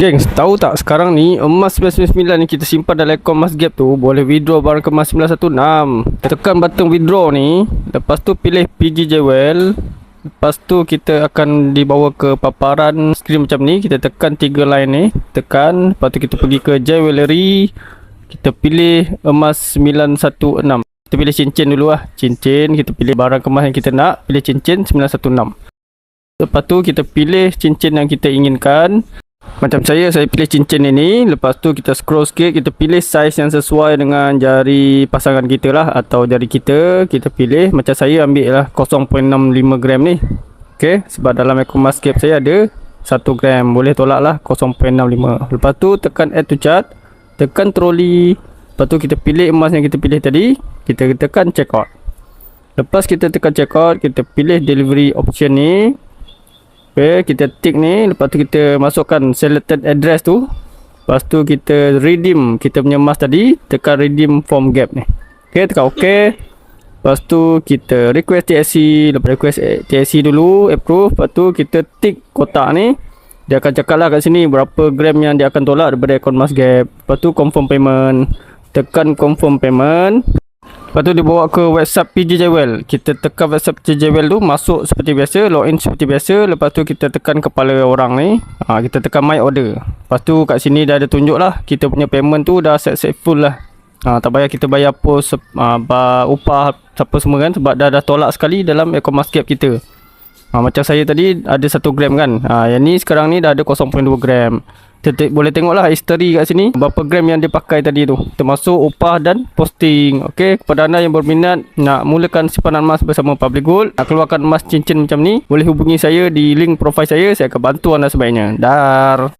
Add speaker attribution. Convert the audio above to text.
Speaker 1: Gengs, tahu tak sekarang ni emas 999 ni kita simpan dalam akaun Masgap tu boleh withdraw barang kemas 916. Tekan button withdraw ni, lepas tu pilih PG Jewel. Lepas tu kita akan dibawa ke paparan skrin macam ni. Kita tekan 3 line ni, tekan. Lepas tu kita pergi ke Jewelry. Kita pilih emas 916. Kita pilih cincin dulu lah. Cincin, kita pilih barang kemas yang kita nak. Pilih cincin 916. Lepas tu kita pilih cincin yang kita inginkan. Macam saya pilih cincin ini. Lepas tu kita scroll sikit, kita pilih saiz yang sesuai dengan jari pasangan kita lah, atau jari kita. Kita pilih, macam saya ambil lah 0.65 gram ni. Ok, sebab dalam akaun Masgap saya ada 1 gram. Boleh tolak lah 0.65. Lepas tu tekan add to chart, tekan troli. Lepas tu kita pilih emas yang kita pilih tadi. Kita tekan check out. Lepas kita tekan check out, kita pilih delivery option ni. Okay, kita tick ni. Lepas tu kita masukkan selected address tu. Lepas tu kita redeem kita punya emas tadi. Tekan redeem from Gap ni. Okay, tekan ok. Lepas tu kita request TSC. Lepas request TSC dulu, approve. Lepas tu kita tick kotak ni. Dia akan cakap lah kat sini berapa gram yang dia akan tolak daripada akaun Masgap. Lepas tu confirm payment. Tekan confirm payment. Lepas tu dibawa ke WhatsApp PG Jewel. Kita tekan WhatsApp PG Jewel tu, masuk seperti biasa, login seperti biasa. Lepas tu kita tekan kepala orang ni. Kita tekan my order. Lepas tu kat sini dah ada tunjuk lah kita punya payment tu dah successful lah. Tak payah kita bayar post upah apa semua kan, sebab dah tolak sekali dalam akaun Masgap kita. Macam saya tadi ada 1 gram kan. Yang ni sekarang ni dah ada 0.2 gram. Kita boleh tengok lah history kat sini, berapa gram yang dia pakai tadi tu, termasuk upah dan posting. Ok, kepada anda yang berminat nak mulakan simpanan emas bersama Public Gold, nak keluarkan emas cincin macam ni, boleh hubungi saya di link profile saya akan bantu anda sebaiknya. Dar.